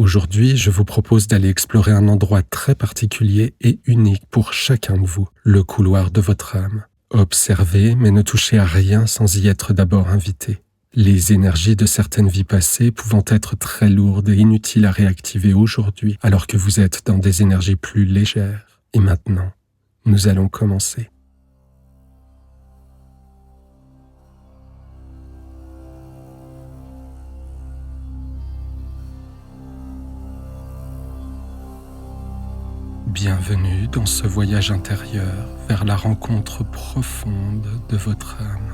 Aujourd'hui, je vous propose d'aller explorer un endroit très particulier et unique pour chacun de vous, le couloir de votre âme. Observez, mais ne touchez à rien sans y être d'abord invité. Les énergies de certaines vies passées pouvant être très lourdes et inutiles à réactiver aujourd'hui, alors que vous êtes dans des énergies plus légères. Et maintenant, nous allons commencer. Bienvenue dans ce voyage intérieur vers la rencontre profonde de votre âme.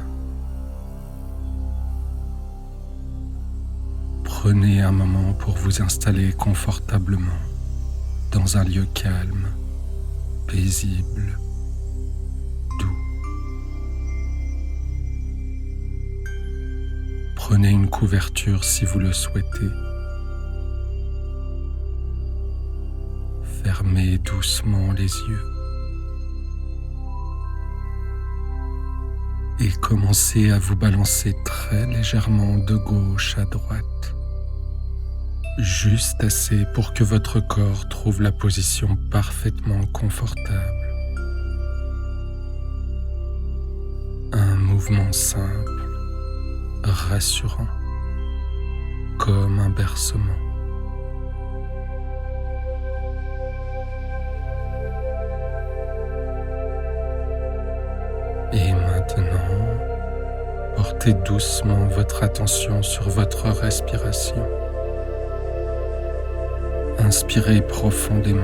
Prenez un moment pour vous installer confortablement dans un lieu calme, paisible, doux. Prenez une couverture si vous le souhaitez. Fermez doucement les yeux et commencez à vous balancer très légèrement de gauche à droite, juste assez pour que votre corps trouve la position parfaitement confortable. Un mouvement simple, rassurant, comme un bercement. Et maintenant, portez doucement votre attention sur votre respiration. Inspirez profondément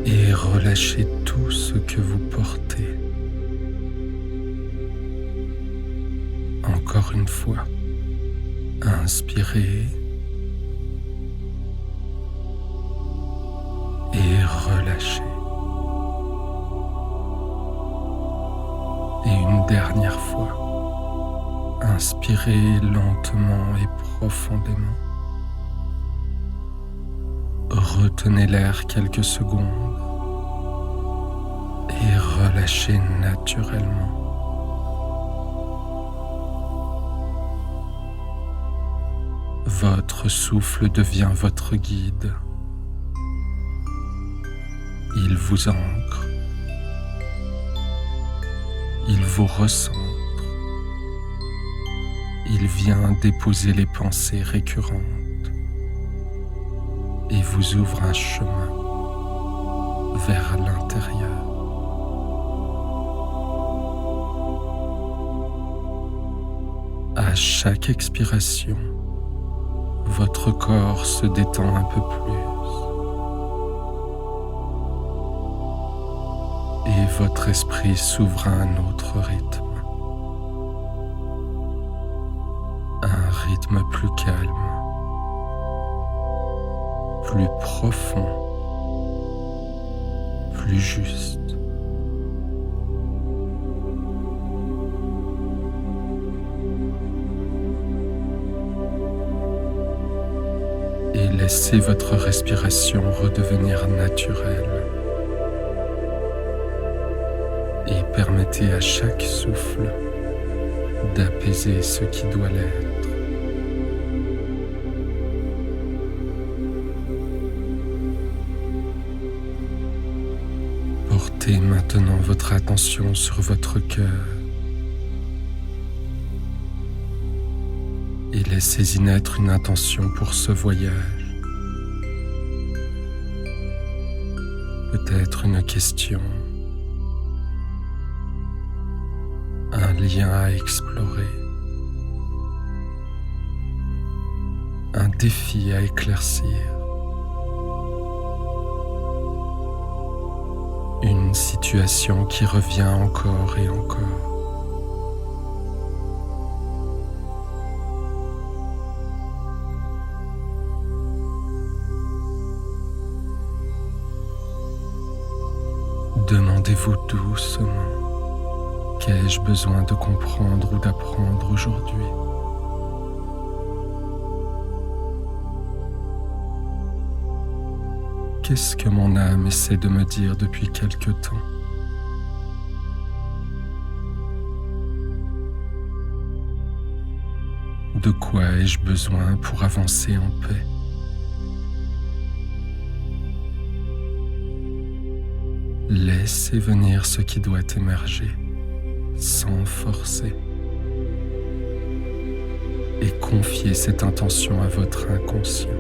et relâchez tout ce que vous portez. Encore une fois, inspirez et relâchez. Et une dernière fois, inspirez lentement et profondément. Retenez l'air quelques secondes et relâchez naturellement. Votre souffle devient votre guide. Il vous ancre. Il vous recentre. Il vient déposer les pensées récurrentes et vous ouvre un chemin vers l'intérieur. À chaque expiration, votre corps se détend un peu plus. Et votre esprit s'ouvre à un autre rythme. Un rythme plus calme, plus profond, plus juste. Et laissez votre respiration redevenir naturelle. Et permettez à chaque souffle d'apaiser ce qui doit l'être. Portez maintenant votre attention sur votre cœur et laissez-y naître une intention pour ce voyage. Peut-être une question, un lien à explorer, un défi à éclaircir, une situation qui revient encore et encore. Demandez-vous doucement. Qu'ai-je besoin de comprendre ou d'apprendre aujourd'hui? Qu'est-ce que mon âme essaie de me dire depuis quelque temps? De quoi ai-je besoin pour avancer en paix? Laissez venir ce qui doit émerger, sans forcer. Et confiez cette intention à votre inconscient.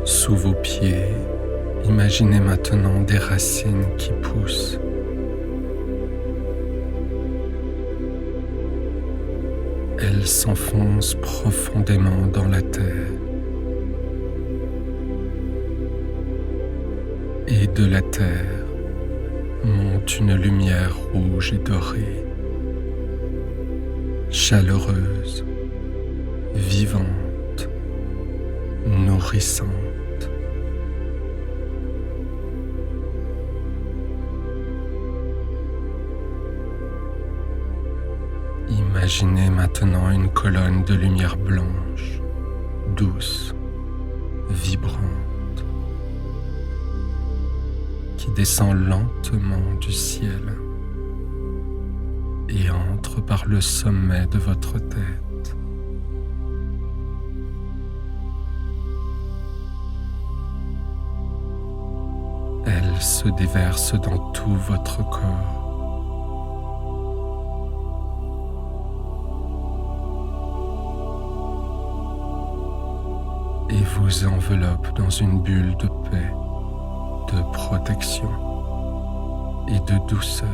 Sous vos pieds, imaginez maintenant des racines qui poussent. Elles s'enfoncent profondément dans la terre. Et de la terre monte une lumière rouge et dorée, chaleureuse, vivante, nourrissante. Imaginez maintenant une colonne de lumière blanche, douce, vibrante, qui descend lentement du ciel et entre par le sommet de votre tête. Elle se déverse dans tout votre corps. Et vous enveloppe dans une bulle de paix, de protection et de douceur.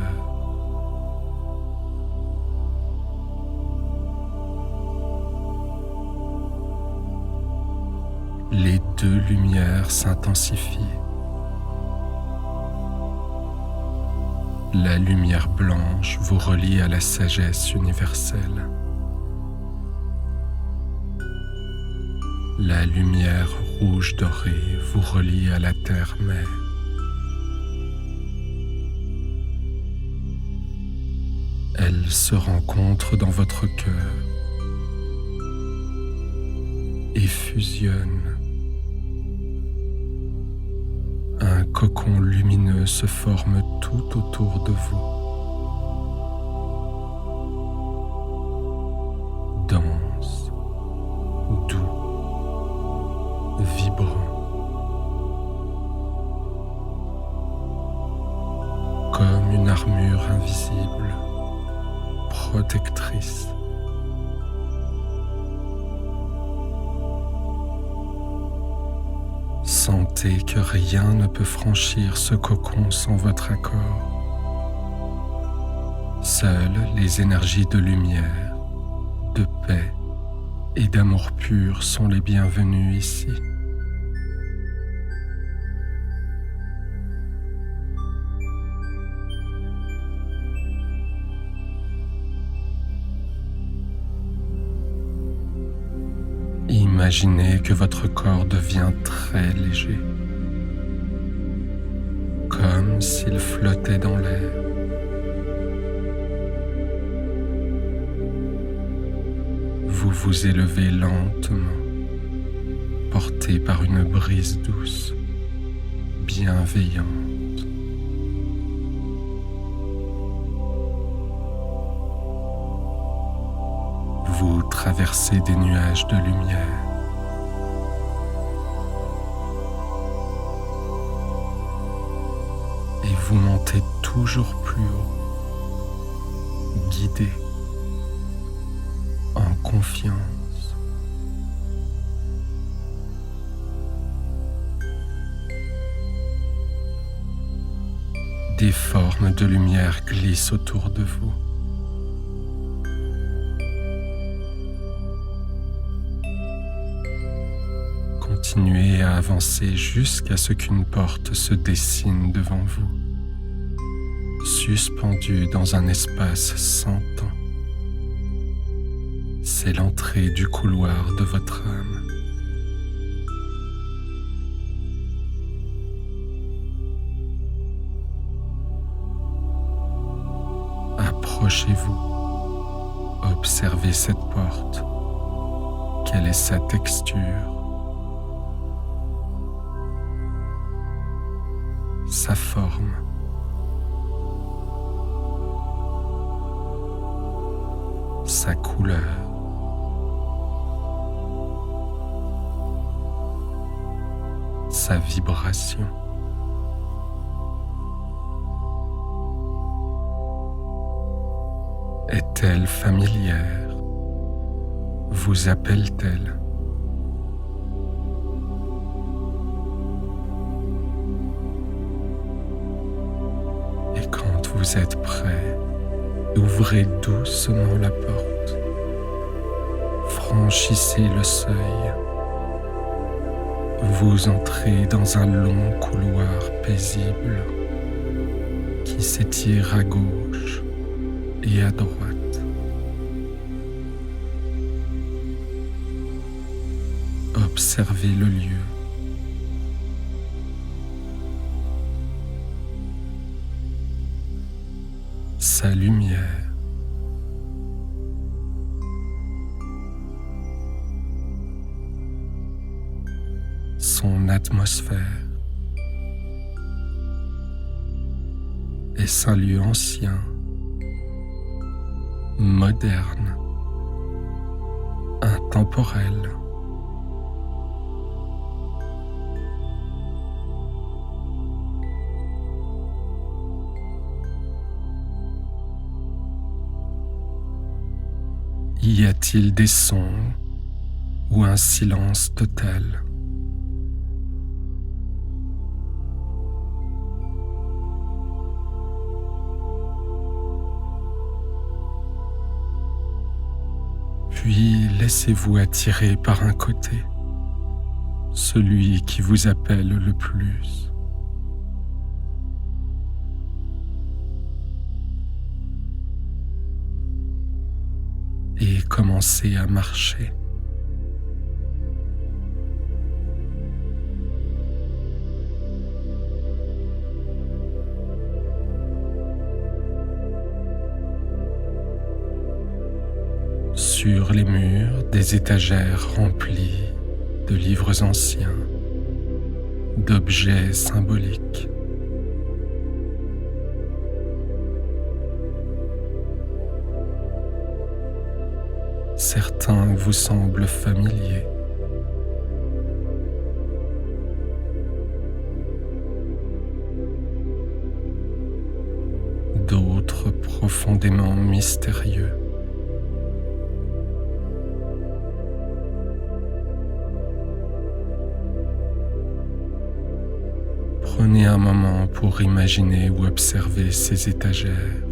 Les deux lumières s'intensifient. La lumière blanche vous relie à la sagesse universelle. La lumière rouge dorée vous relie à la terre-mère. Elles se rencontrent dans votre cœur et fusionnent. Un cocon lumineux se forme tout autour de vous. Dense, doux, vibrant, comme une armure invisible, protectrice. Sentez que rien ne peut franchir ce cocon sans votre accord. Seules les énergies de lumière, de paix et d'amour pur sont les bienvenues ici. Imaginez que votre corps devient très léger, comme s'il flottait dans l'air. Vous vous élevez lentement, porté par une brise douce, bienveillante. Vous traversez des nuages de lumière. Et vous montez toujours plus haut, guidé, en confiance. Des formes de lumière glissent autour de vous. Continuez à avancer jusqu'à ce qu'une porte se dessine devant vous, suspendue dans un espace sans temps. C'est l'entrée du couloir de votre âme. Approchez-vous, observez cette porte. Quelle est sa texture? sa forme. Sa couleur. Sa vibration. Est-elle familière? Vous appelle-t-elle? Et quand vous êtes prêt, ouvrez doucement la porte. Franchissez le seuil. Vous entrez dans un long couloir paisible qui s'étire à gauche et à droite. Observez le lieu. Sa lumière. Son atmosphère. Est-ce un lieu ancien, moderne, intemporel? Y a-t-il des sons ou un silence total? Puis laissez-vous attirer par un côté, celui qui vous appelle le plus. Et commencez à marcher. Sur les murs, des étagères remplies de livres anciens, d'objets symboliques. Certains vous semblent familiers. D'autres profondément mystérieux. Prenez un moment pour imaginer ou observer ces étagères.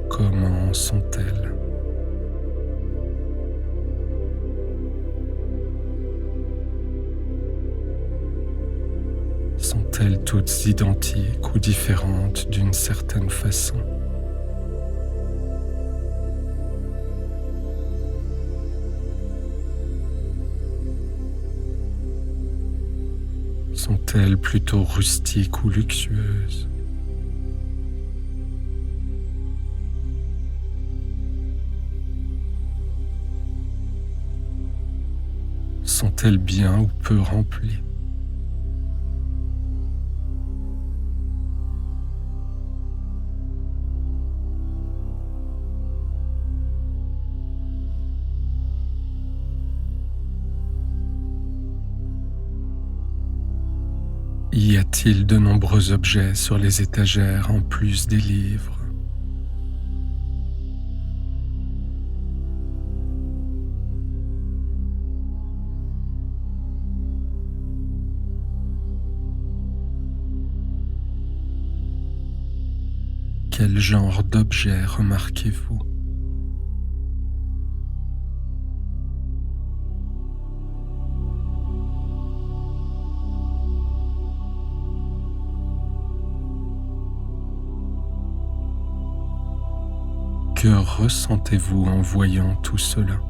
Comment sont-elles? Sont-elles toutes identiques ou différentes d'une certaine façon? Sont-elles plutôt rustiques ou luxueuses? Sont-elles bien ou peu remplies? Y a-t-il de nombreux objets sur les étagères en plus des livres? Quel genre d'objet remarquez-vous? Que ressentez-vous en voyant tout cela?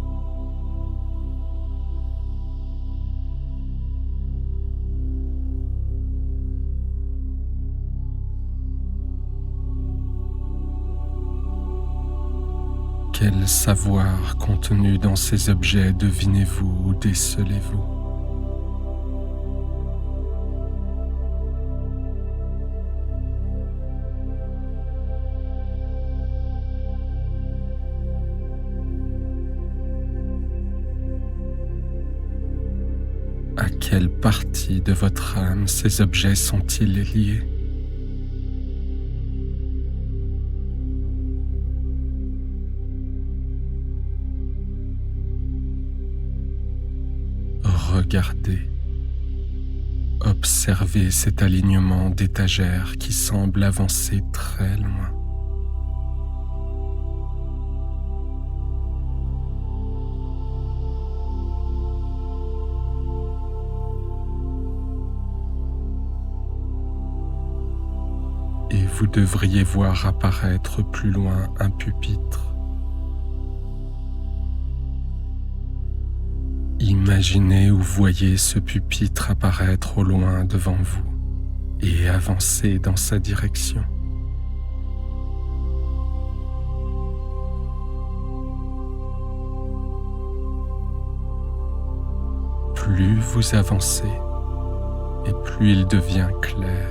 Quel savoir contenu dans ces objets devinez-vous ou décelez-vous? À quelle partie de votre âme ces objets sont-ils liés? Regardez, observez cet alignement d'étagères qui semble avancer très loin. Et vous devriez voir apparaître plus loin un pupitre. Imaginez ou voyez ce pupitre apparaître au loin devant vous et avancer dans sa direction. Plus vous avancez et plus il devient clair.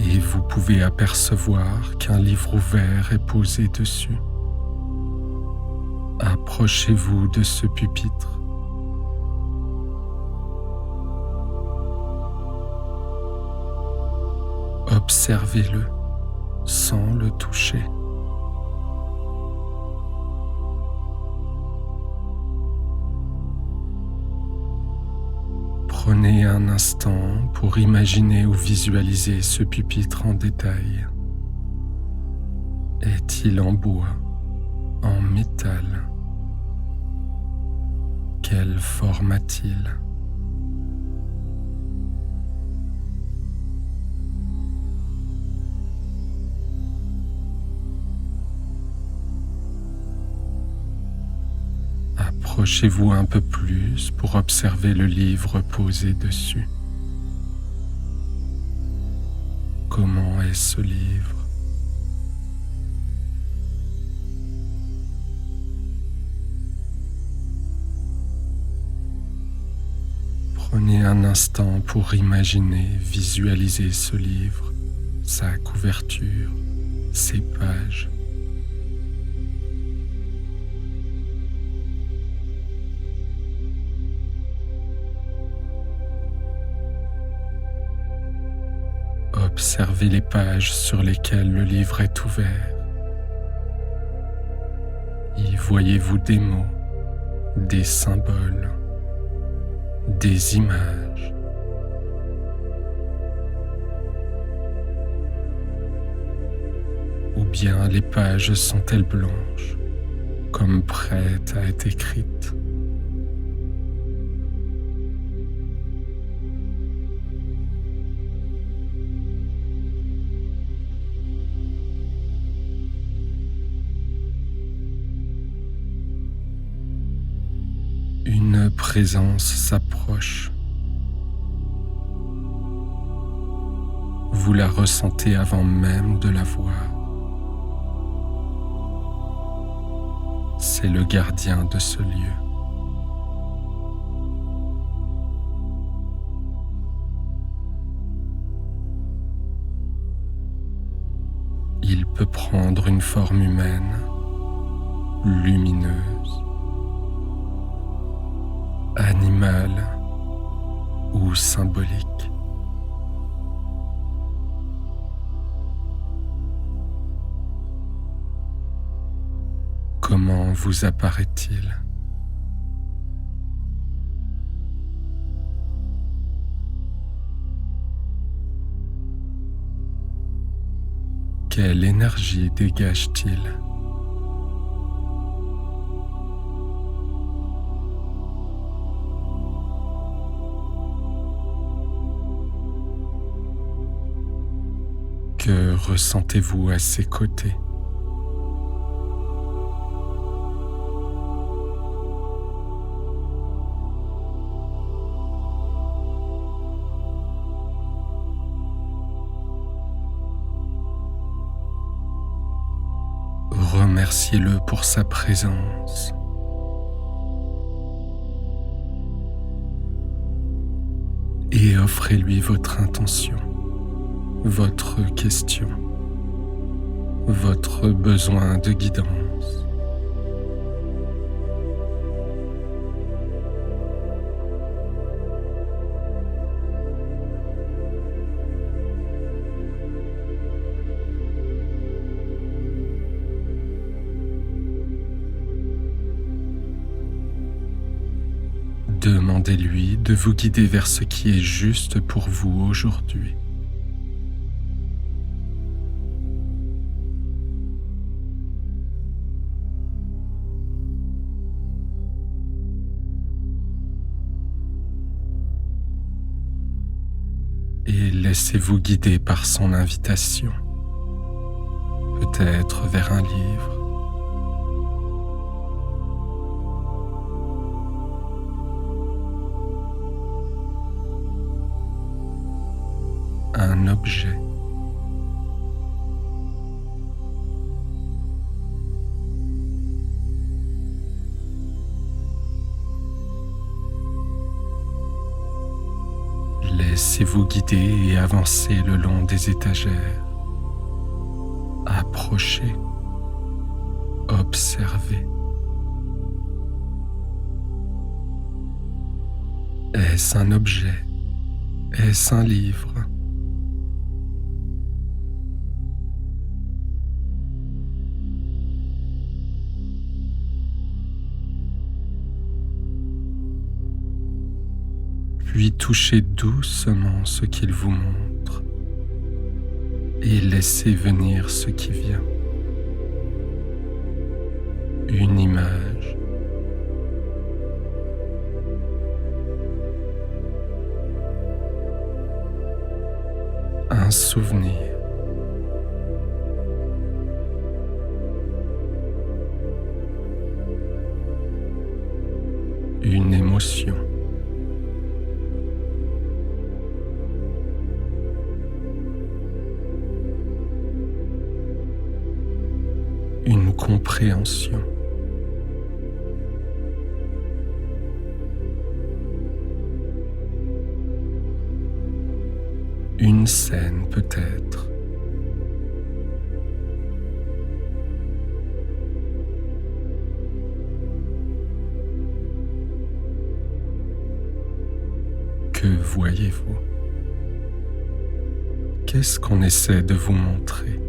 Et vous pouvez apercevoir qu'un livre ouvert est posé dessus. Approchez-vous de ce pupitre. Observez-le sans le toucher. Prenez un instant pour imaginer ou visualiser ce pupitre en détail. Est-il en bois, en métal? Quelle forme a-t-il? Approchez-vous un peu plus pour observer le livre posé dessus. Comment est ce livre? Prenez un instant pour imaginer, visualiser ce livre, sa couverture, ses pages. Observez les pages sur lesquelles le livre est ouvert. Y voyez-vous des mots, des symboles, des images. Ou bien les pages sont-elles blanches, comme prêtes à être écrites? Une présence s'approche. Vous la ressentez avant même de la voir. C'est le gardien de ce lieu. Il peut prendre une forme humaine, lumineuse, animale ou symbolique. Comment vous apparaît-il? Quelle énergie dégage-t-il? Que ressentez-vous à ses côtés? Remerciez-le pour sa présence. Et offrez-lui votre intention, votre question, votre besoin de guidance. Demandez-lui de vous guider vers ce qui est juste pour vous aujourd'hui. Et laissez-vous guider par son invitation, peut-être vers un livre, un objet, laissez-vous guider et avancer le long des étagères. Approchez, observez. Est-ce un objet? Est-ce un livre? Puis touchez doucement ce qu'il vous montre et laissez venir ce qui vient. Une image, un souvenir, une émotion. Une compréhension. Une scène peut-être. Que voyez-vous? Qu'est-ce qu'on essaie de vous montrer?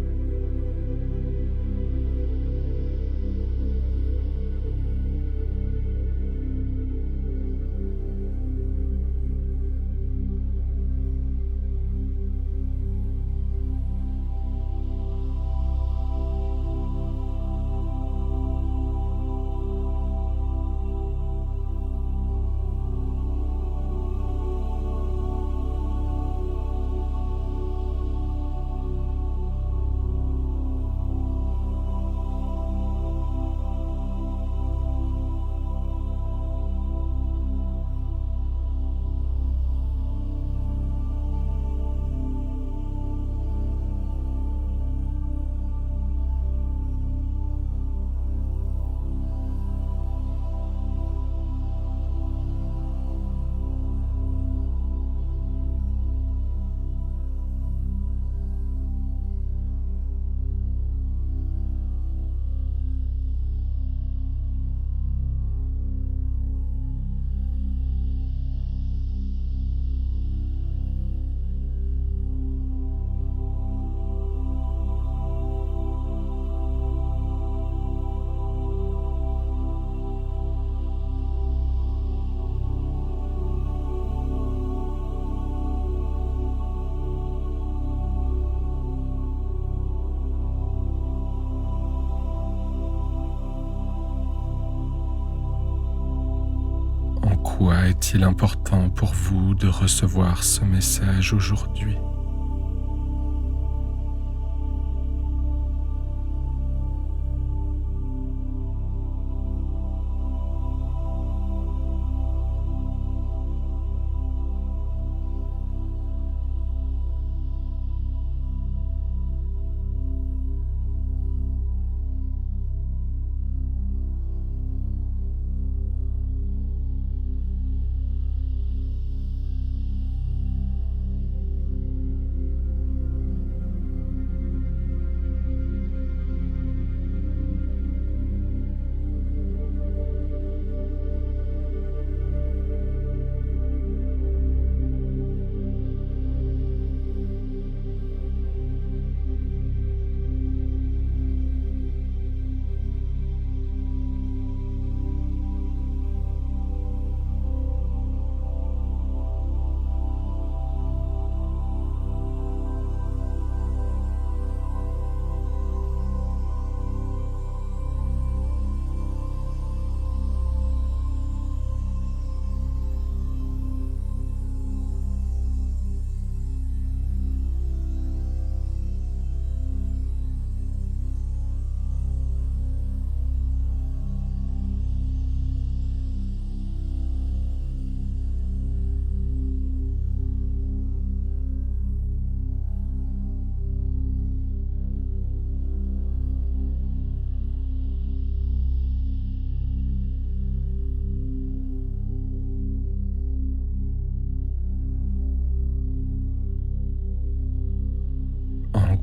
Pourquoi est-il important pour vous de recevoir ce message aujourd'hui?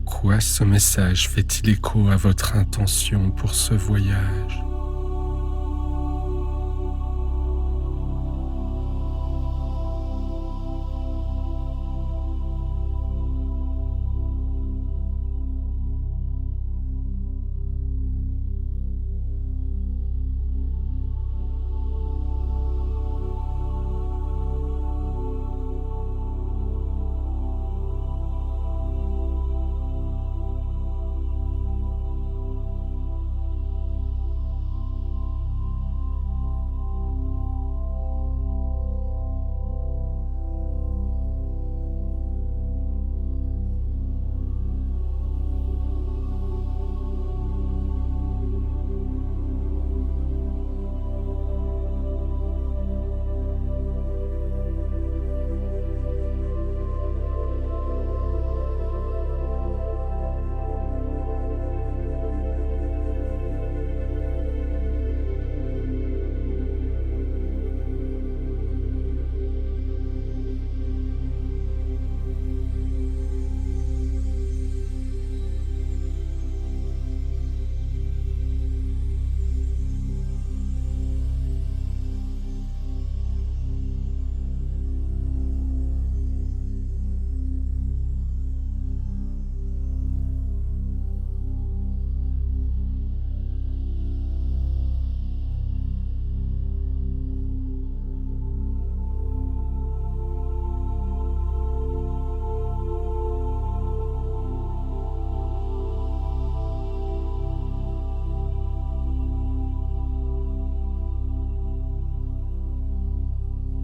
quoi ce message fait-il écho à votre intention pour ce voyage?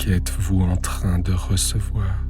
Qu'êtes-vous en train de recevoir?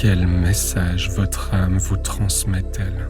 Quel message votre âme vous transmet-elle?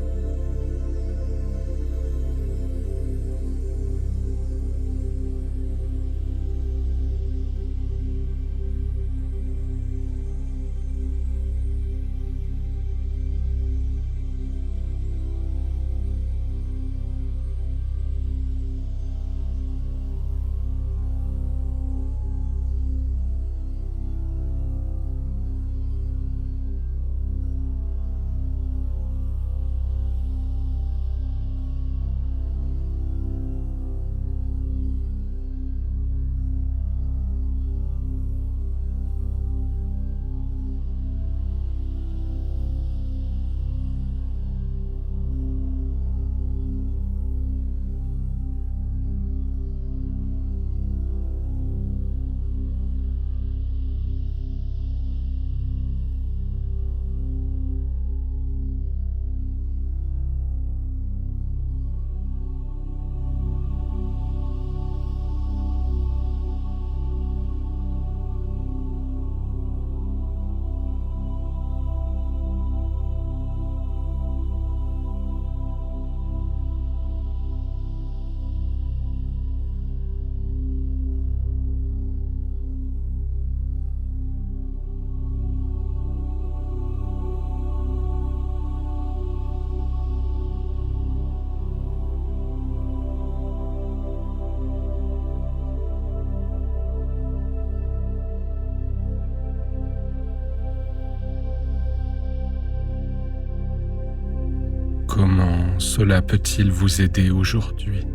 Comment cela peut-il vous aider aujourd'hui ?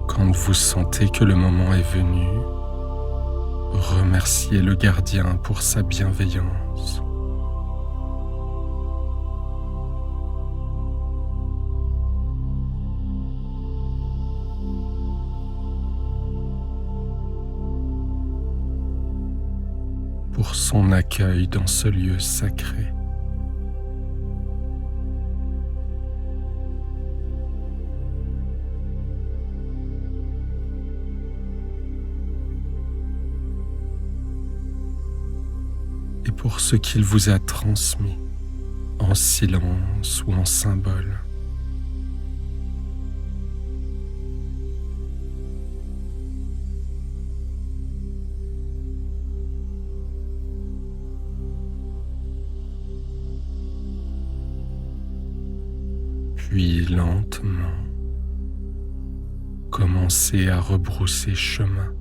Quand vous sentez que le moment est venu, remerciez le gardien pour sa bienveillance. Pour son accueil dans ce lieu sacré. Et pour ce qu'il vous a transmis, en silence ou en symbole. Puis lentement, commencez à rebrousser chemin.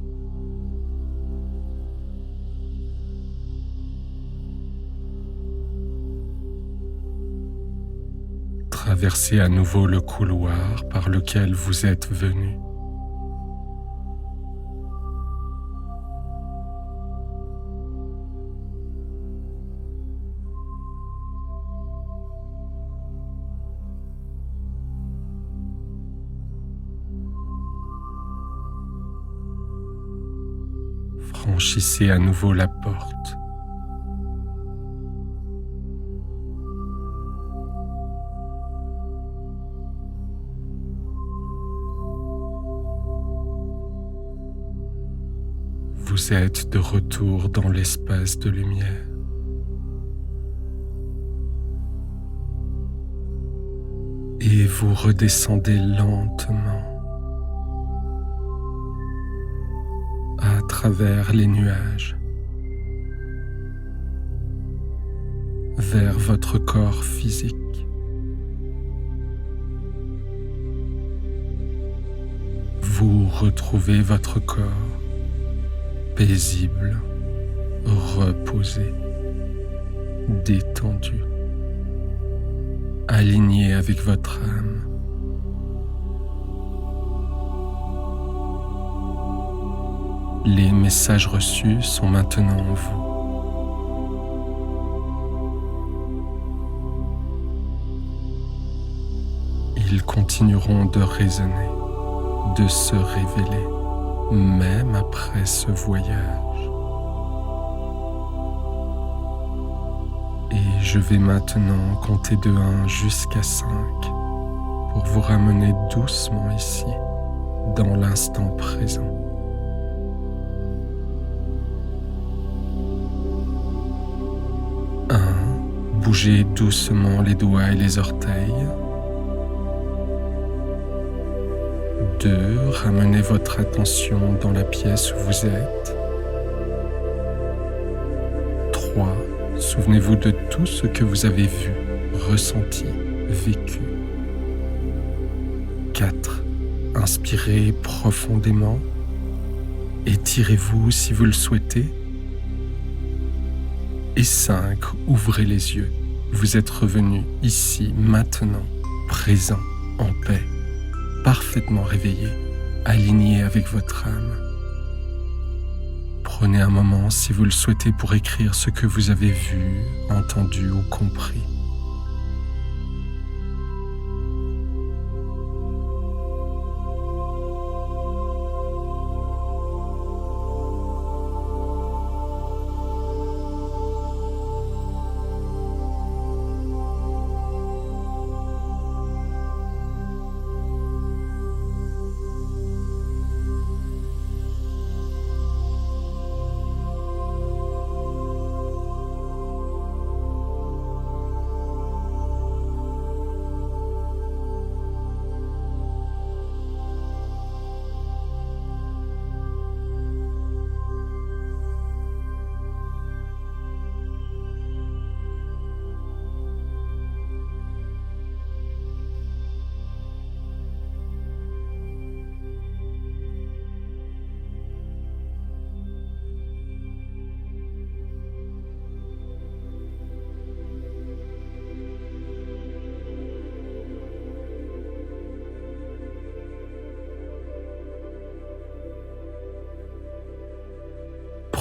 Traversez à nouveau le couloir par lequel vous êtes venu. Franchissez à nouveau la porte. Vous êtes de retour dans l'espace de lumière. Et vous redescendez lentement à travers les nuages vers votre corps physique. Vous retrouvez votre corps paisible, reposé, détendu, aligné avec votre âme. Les messages reçus sont maintenant en vous. Ils continueront de résonner, de se révéler, même après ce voyage. Et je vais maintenant compter de 1 jusqu'à 5 pour vous ramener doucement ici, dans l'instant présent. 1. Bougez doucement les doigts et les orteils. 2. Ramenez votre attention dans la pièce où vous êtes. 3. Souvenez-vous de tout ce que vous avez vu, ressenti, vécu. 4. Inspirez profondément Étirez-vous si vous le souhaitez. Et 5, ouvrez les yeux. Vous êtes revenu ici, maintenant, présent, en paix, parfaitement réveillé, aligné avec votre âme. Prenez un moment si vous le souhaitez pour écrire ce que vous avez vu, entendu ou compris.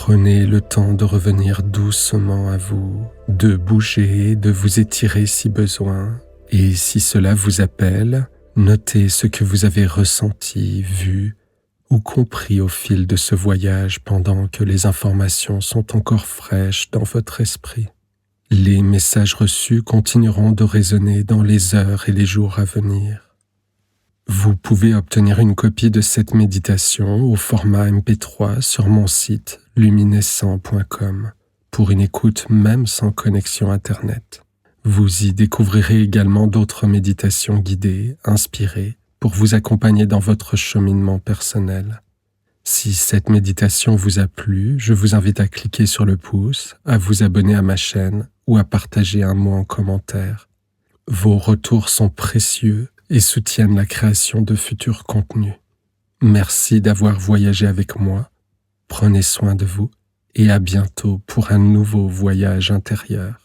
Prenez le temps de revenir doucement à vous, de bouger, de vous étirer si besoin. Et si cela vous appelle, notez ce que vous avez ressenti, vu ou compris au fil de ce voyage pendant que les informations sont encore fraîches dans votre esprit. Les messages reçus continueront de résonner dans les heures et les jours à venir. Vous pouvez obtenir une copie de cette méditation au format MP3 sur mon site luminescent.com pour une écoute même sans connexion Internet. Vous y découvrirez également d'autres méditations guidées, inspirées, pour vous accompagner dans votre cheminement personnel. Si cette méditation vous a plu, je vous invite à cliquer sur le pouce, à vous abonner à ma chaîne ou à partager un mot en commentaire. Vos retours sont précieux et soutiennent la création de futurs contenus. Merci d'avoir voyagé avec moi. Prenez soin de vous et à bientôt pour un nouveau voyage intérieur.